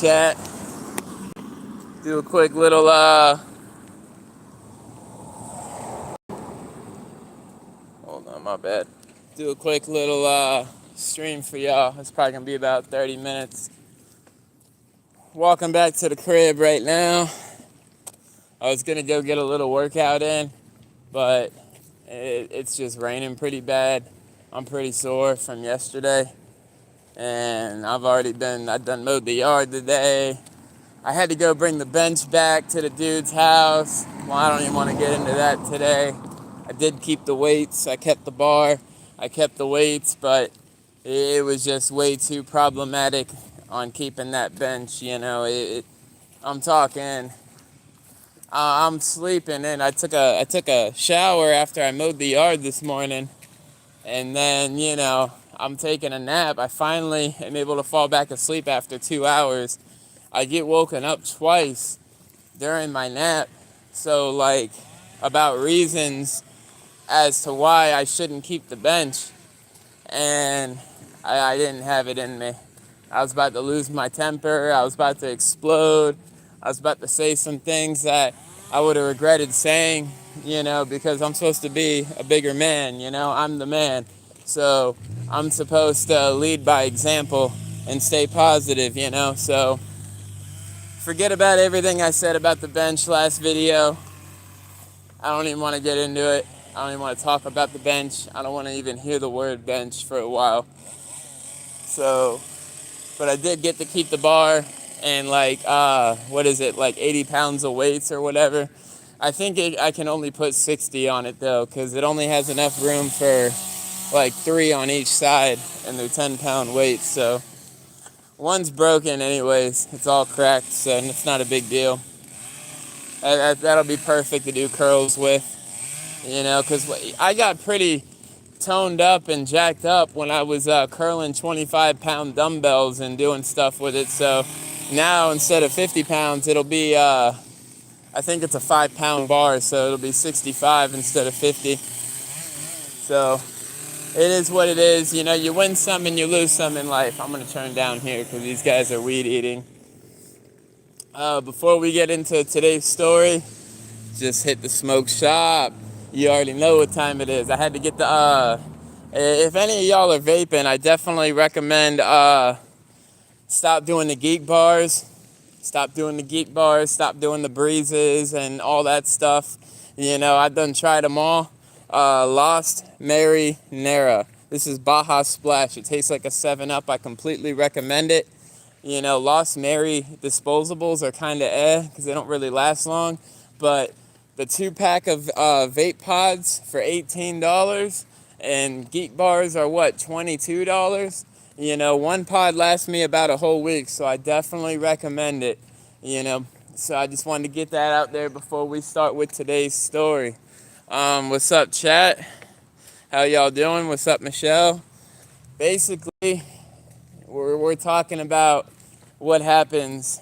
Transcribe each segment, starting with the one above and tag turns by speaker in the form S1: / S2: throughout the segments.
S1: chat? Do a quick little hold on, my bad. Do a quick little stream for y'all. It's probably gonna be about 30 minutes. Walking back to the crib right now. I was gonna go get a little workout in, but it's just raining pretty bad. I'm pretty sore from yesterday, and I done mowed the yard today. I had to go bring the bench back to the dude's house. Well, I don't even want to get into that today. I did keep the weights. I kept the bar. I kept the weights, but it was just way too problematic on keeping that bench. I'm talking. I'm sleeping, and I took a shower after I mowed the yard this morning, and then I'm taking a nap. I finally am able to fall back asleep after 2 hours. I get woken up twice during my nap, so about reasons as to why I shouldn't keep the bench, and I didn't have it in me. I was about to lose my temper. I was about to explode. I was about to say some things that I would have regretted saying, because I'm supposed to be a bigger man, I'm the man. So I'm supposed to lead by example and stay positive, so forget about everything I said about the bench last video. I don't even want to get into it. I don't even want to talk about the bench. I don't want to even hear the word bench for a while. So, but I did get to keep the bar and 80 pounds of weights or whatever. I think I can only put 60 on it though, because it only has enough room for 3 on each side, and they're 10-pound weights. So one's broken anyways. It's all cracked, so it's not a big deal. That'll be perfect to do curls with, because I got pretty toned up and jacked up when I was curling 25-pound dumbbells and doing stuff with it. So now instead of 50 pounds, it'll be, I think it's a 5-pound bar, so it'll be 65 instead of 50. So it is what it is. You win some and you lose some in life. I'm going to turn down here because these guys are weed eating. Before we get into today's story, just hit the smoke shop. You already know what time it is. I had to get the, if any of y'all are vaping, I definitely recommend stop doing the geek bars. Stop doing the geek bars. Stop doing the breezes and all that stuff. I've done tried them all. Lost Marinara. This is Baja Splash. It tastes like a 7-Up. I completely recommend it. Lost Mary disposables are kind of because they don't really last long. But the 2-pack of vape pods for $18 and geek bars are $22? One pod lasts me about a whole week, so I definitely recommend it. So I just wanted to get that out there before we start with today's story. What's up, chat? How y'all doing? What's up, Michelle? Basically, we're talking about what happens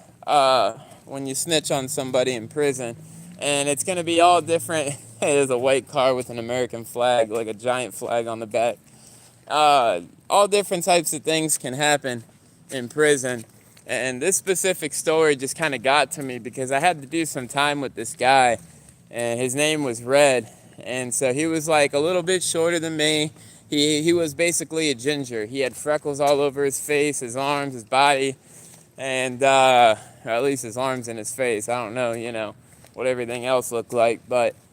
S1: when you snitch on somebody in prison, and it's gonna be all different. There's a white car with an American flag, like a giant flag on the back. All different types of things can happen in prison, and this specific story just kind of got to me because I had to do some time with this guy, and his name was Red, and so he was a little bit shorter than me. He was basically a ginger. He had freckles all over his face, his arms, his body, and or at least his arms and his face. I don't know, what everything else looked like,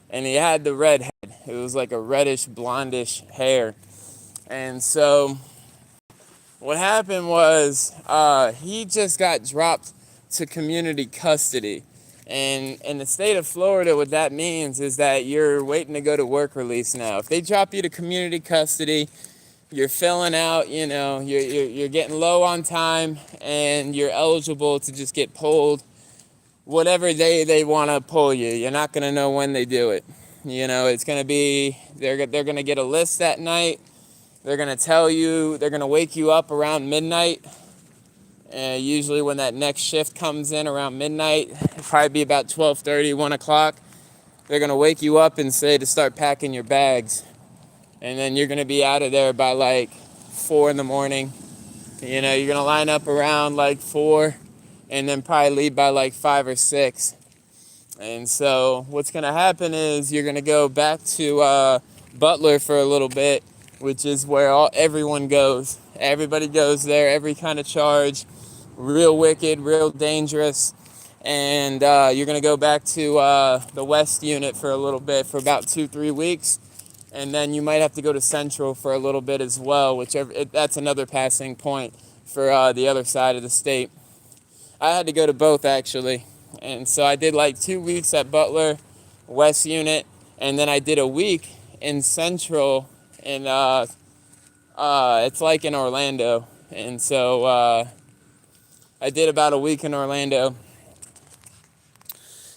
S1: and he had the red head. It was like a reddish, blondish hair. And so what happened was he just got dropped to community custody. And in the state of Florida, what that means is that you're waiting to go to work release now. If they drop you to community custody, you're filling out, you're getting low on time, and you're eligible to just get pulled whatever day they want to pull you. You're not going to know when they do it. It's going to be, they're going to get a list that night. They're going to tell you, they're going to wake you up around midnight. And usually when that next shift comes in around midnight, it'll probably be about 12:30, 1 o'clock. They're going to wake you up and say to start packing your bags. And then you're going to be out of there by 4 in the morning. You're going to line up around 4, and then probably leave by like 5 or 6. And so what's going to happen is you're going to go back to Butler for a little bit, which is where everyone goes. Everybody goes there, every kind of charge, real wicked, real dangerous. And you're going to go back to the West unit for a little bit, for about 2-3 weeks. And then you might have to go to Central for a little bit as well, that's another passing point for the other side of the state. I had to go to both, actually. And so I did like 2 weeks at Butler, West unit, and then I did a week in Central, and it's like in Orlando. And so I did about a week in Orlando.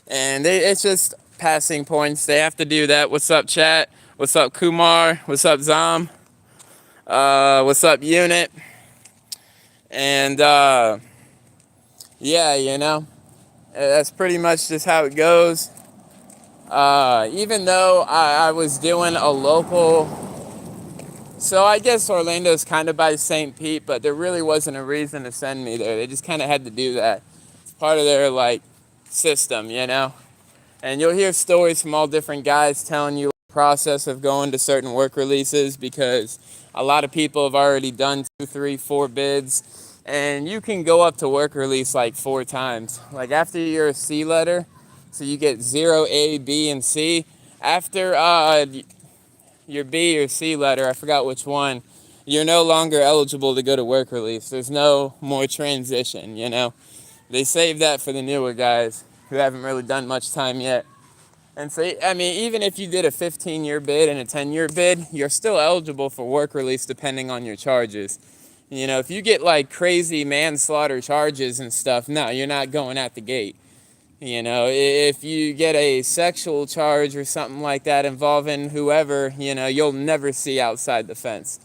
S1: And it's just passing points. They have to do that. What's up, chat? What's up, Kumar? What's up, Zom? What's up, unit? And yeah, you know, that's pretty much just how it goes. Even though I was doing a local, so I guess Orlando's kind of by St. Pete, but there really wasn't a reason to send me there. They just kind of had to do that. It's part of their, like, system, you know? And you'll hear stories from all different guys telling you the process of going to certain work releases, because a lot of people have already done 2, 3, 4 bids. And you can go up to work release like 4 times. Like after you're a C letter, so you get 0, A, B, and C. After your B or C letter, I forgot which one, you're no longer eligible to go to work release. There's no more transition, you know. They save that for the newer guys who haven't really done much time yet. And so, I mean, even if you did a 15-year bid and a 10-year bid, you're still eligible for work release depending on your charges. You know, if you get like crazy manslaughter charges and stuff, no, you're not going at the gate. You know, if you get a sexual charge or something like that involving whoever, you know, you'll never see outside the fence.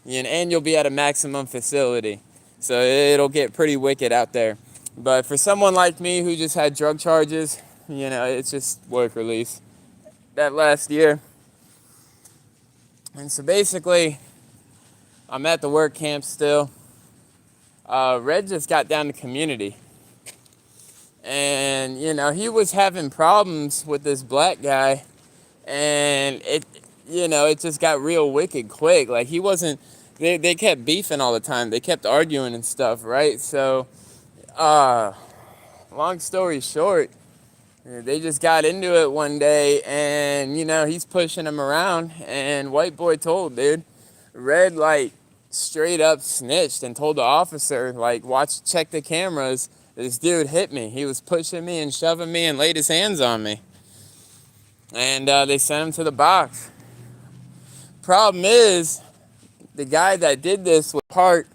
S1: And you'll be at a maximum facility. So it'll get pretty wicked out there. But for someone like me who just had drug charges, you know, it's just work release that last year. And so basically, I'm at the work camp still. Red just got down to community. And, you know, he was having problems with this black guy. And it just got real wicked quick. Like, he wasn't, they kept beefing all the time. They kept arguing and stuff, right? So, long story short, they just got into it one day. And, you know, he's pushing him around. And white boy told, dude. Red, like, straight up snitched and told the officer, like, check the cameras. This dude hit me. He was pushing me and shoving me and laid his hands on me. And they sent him to the box. Problem is, the guy that did this was part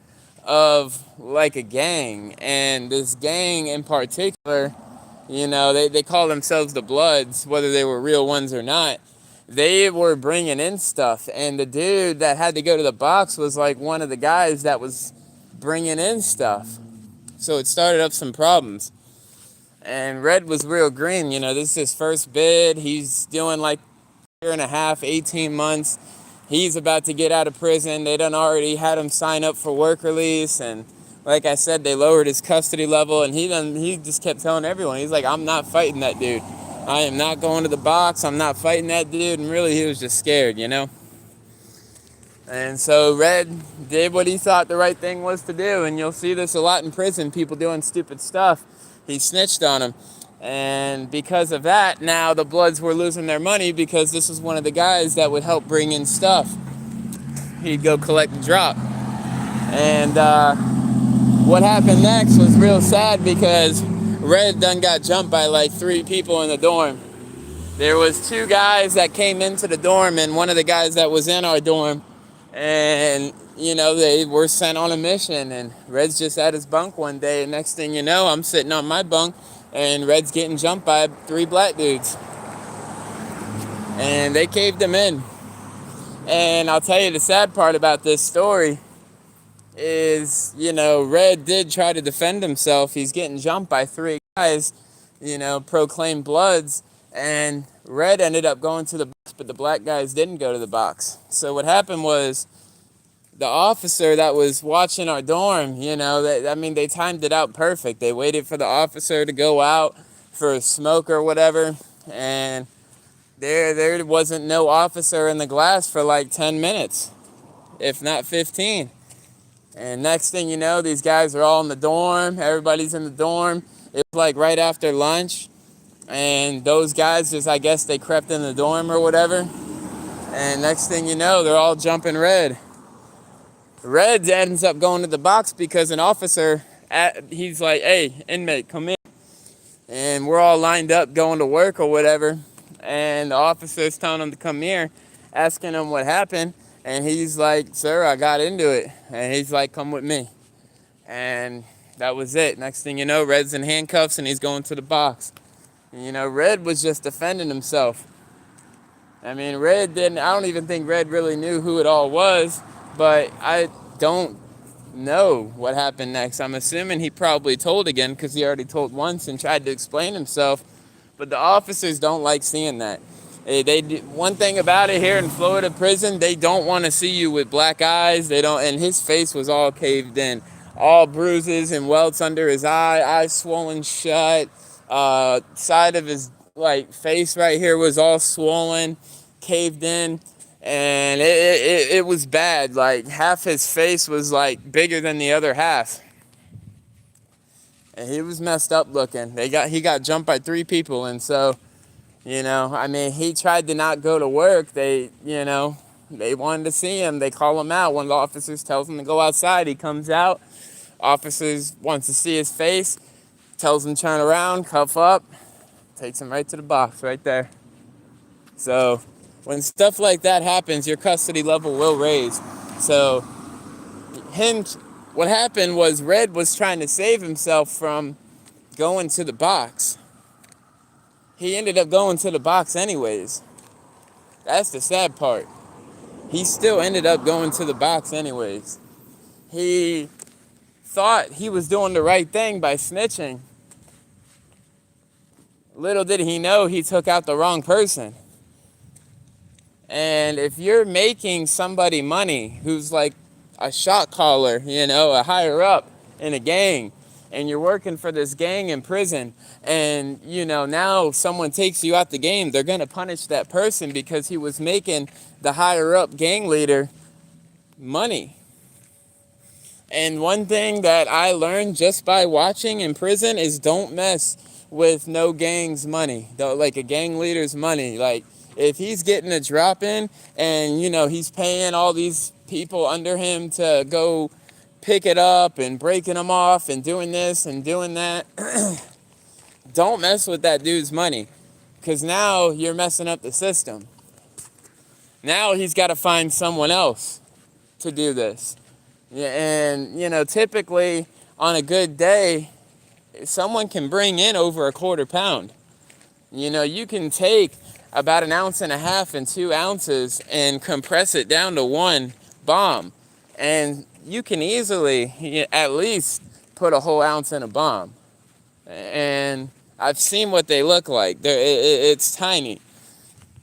S1: of, like, a gang. And this gang in particular, you know, they call themselves the Bloods, whether they were real ones or not. They were bringing in stuff, and the dude that had to go to the box was like one of the guys that was bringing in stuff. So it started up some problems. And Red was real green. You know, this is his first bid. He's doing like a year and a half, 18 months. He's about to get out of prison. They done already had him sign up for work release, and like I said, they lowered his custody level, and he just kept telling everyone, he's like, I'm not fighting that dude. I am not going to the box. I'm not fighting that dude. And really, he was just scared, you know? And so Red did what he thought the right thing was to do. And you'll see this a lot in prison, people doing stupid stuff. He snitched on him. And because of that, now the Bloods were losing their money, because this was one of the guys that would help bring in stuff. He'd go collect and drop. And what happened next was real sad, because Red done got jumped by like 3 people in the dorm. There was 2 guys that came into the dorm, and one of the guys that was in our dorm, and, you know, they were sent on a mission, and Red's just at his bunk one day, and next thing you know, I'm sitting on my bunk, and Red's getting jumped by 3 black dudes. And they caved him in. And I'll tell you the sad part about this story is, you know, Red did try to defend himself. He's getting jumped by 3 guys, you know, proclaimed Bloods, and Red ended up going to the box, but the black guys didn't go to the box. So what happened was, the officer that was watching our dorm, they timed it out perfect. They waited for the officer to go out for a smoke or whatever, and there wasn't no officer in the glass for like 10 minutes, if not 15. And next thing you know, these guys are all in the dorm. Everybody's in the dorm. It was like right after lunch, and those guys just, I guess they crept in the dorm or whatever. And next thing you know, they're all jumping red. Red ends up going to the box because an officer, he's like, hey, inmate, come in. And we're all lined up going to work or whatever. And the officer's telling him to come here, asking him what happened. And he's like, sir, I got into it. And he's like, come with me. And that was it. Next thing you know, Red's in handcuffs and he's going to the box. And, Red was just defending himself. I mean, I don't even think Red really knew who it all was, but I don't know what happened next. I'm assuming he probably told again because he already told once and tried to explain himself, but the officers don't like seeing that. One thing about it here in Florida prison, they don't want to see you with black eyes. And his face was all caved in, all bruises and welts under his eyes swollen shut, side of his face right here was all swollen, caved in, and it was bad. Like half his face was like bigger than the other half, and he was messed up looking. He got jumped by 3 people, and so he tried to not go to work. They wanted to see him. They call him out. One of the officers tells him to go outside. He comes out. Officers wants to see his face, tells him turn around, cuff up, takes him right to the box right there. So when stuff like that happens, your custody level will raise. So what happened was Red was trying to save himself from going to the box. He ended up going to the box anyways. That's the sad part. He still ended up going to the box anyways. He thought he was doing the right thing by snitching. Little did he know he took out the wrong person. And if you're making somebody money who's like a shot caller, a higher up in a gang, and you're working for this gang in prison, and now someone takes you out the game, they're going to punish that person because he was making the higher up gang leader money. And one thing that I learned just by watching in prison is don't mess with no gang's money, like a gang leader's money. Like if he's getting a drop in and he's paying all these people under him to go pick it up and breaking them off and doing this and doing that, don't mess with that dude's money, because now you're messing up the system. Now he's got to find someone else to do this. Yeah, and typically on a good day, someone can bring in over a quarter pound. You can take about 1.5 ounces and 2 ounces and compress it down to 1 bomb, and you can easily at least put a whole ounce in a bomb. And I've seen what they look like. It's tiny.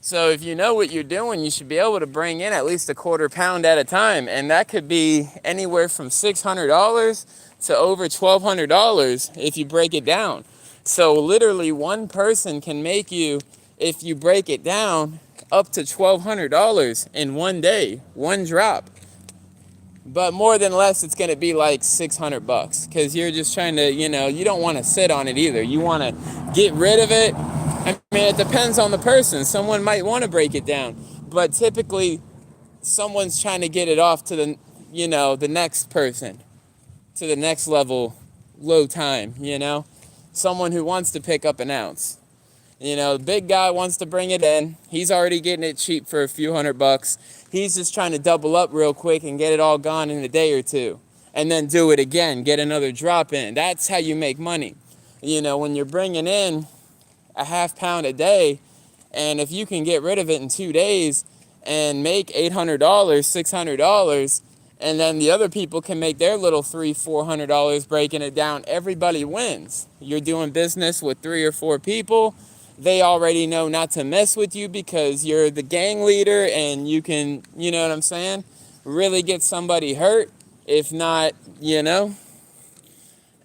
S1: So if you know what you're doing, you should be able to bring in at least a quarter pound at a time. And that could be anywhere from $600 to over $1,200 if you break it down. So literally one person can make you, if you break it down, up to $1,200 in one day, one drop. But more than less, it's going to be like $600 because you're just trying to, you don't want to sit on it either. You want to get rid of it. I mean, it depends on the person. Someone might want to break it down, but typically someone's trying to get it off to the, the next person, to the next level, low time, someone who wants to pick up an ounce. The big guy wants to bring it in. He's already getting it cheap for a few $100. He's just trying to double up real quick and get it all gone in a day or two, and then do it again, get another drop in. That's how you make money. When you're bringing in a half pound a day, and if you can get rid of it in 2 days and make $800, $600, and then the other people can make their little $300-$400 breaking it down, everybody wins. You're doing business with 3 or 4 people. They already know not to mess with you because you're the gang leader and you can, you know what I'm saying? really get somebody hurt, if not,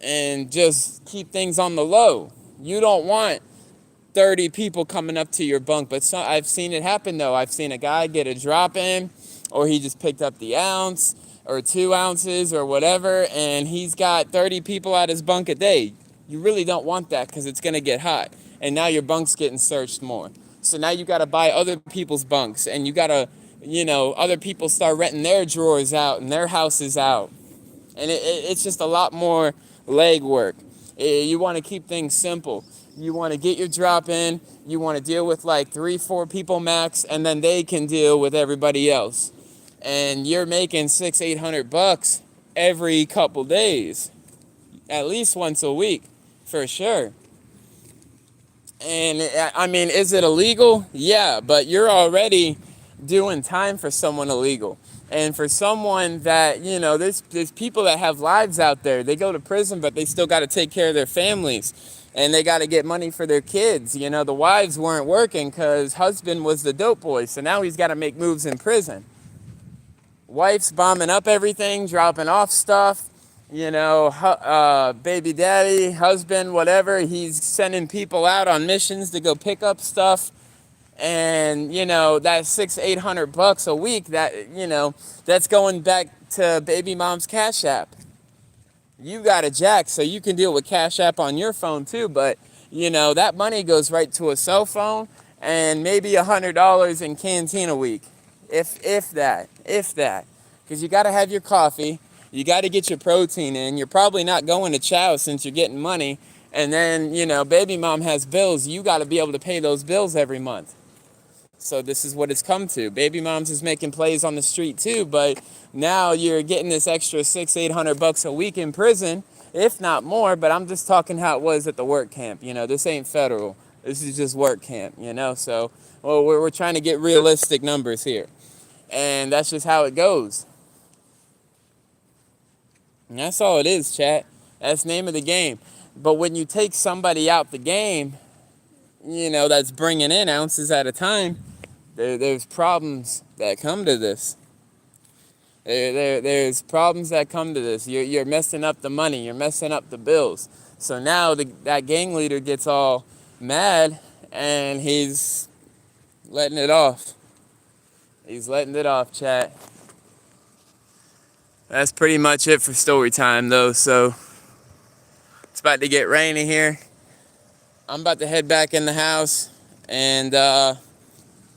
S1: and just keep things on the low. You don't want 30 people coming up to your bunk, but I've seen it happen though. I've seen a guy get a drop in, or he just picked up the ounce or 2 ounces or whatever, and he's got 30 people at his bunk a day. You really don't want that because it's going to get hot, and now your bunk's getting searched more. So now you got to buy other people's bunks, and you got to, other people start renting their drawers out and their houses out, and it's just a lot more legwork. You want to keep things simple. You want to get your drop in, you want to deal with like 3-4 people max, and then they can deal with everybody else. And you're making $600-800 every couple days, at least once a week, for sure. And I mean, is it illegal? Yeah, but you're already doing time for someone illegal. And for someone that, there's people that have lives out there. They go to prison, but they still got to take care of their families. And they got to get money for their kids. The wives weren't working because husband was the dope boy. So now he's got to make moves in prison. Wife's bombing up everything, dropping off stuff. Baby daddy, husband, whatever. He's sending people out on missions to go pick up stuff. And, that $600-800 a week, that's going back to baby mom's Cash App. You got a jack, so you can deal with Cash App on your phone too, but, that money goes right to a cell phone and maybe $100 in canteen a week, if that. Because you got to have your coffee, you got to get your protein in, you're probably not going to chow since you're getting money, and then, baby mom has bills, you got to be able to pay those bills every month. So this is what it's come to. Baby moms is making plays on the street too, but now you're getting this extra $600-800 a week in prison, if not more. But I'm just talking how it was at the work camp. This ain't federal. This is just work camp. So we're trying to get realistic numbers here, and that's just how it goes. And that's all it is, chat. That's the name of the game. But when you take somebody out the game, that's bringing in ounces at a time, there's problems that come to this. There's problems that come to this. You're messing up the money. You're messing up the bills. So now that gang leader gets all mad, and he's letting it off. He's letting it off, chat. That's pretty much it for story time, though. So it's about to get rainy here. I'm about to head back in the house, and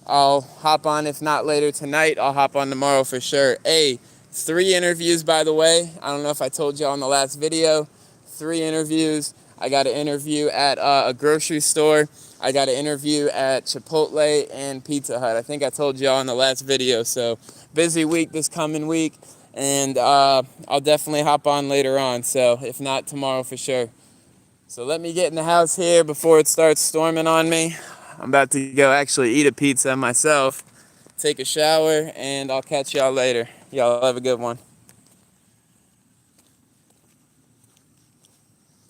S1: I'll hop on, if not later tonight, I'll hop on tomorrow for sure. Hey, 3 interviews, by the way. I don't know if I told y'all in the last video. 3 interviews. I got an interview at a grocery store. I got an interview at Chipotle and Pizza Hut. I think I told y'all in the last video. So, busy week this coming week, and I'll definitely hop on later on. So, if not tomorrow for sure. So let me get in the house here before it starts storming on me. I'm about to go actually eat a pizza myself, take a shower, and I'll catch y'all later. Y'all have a good one.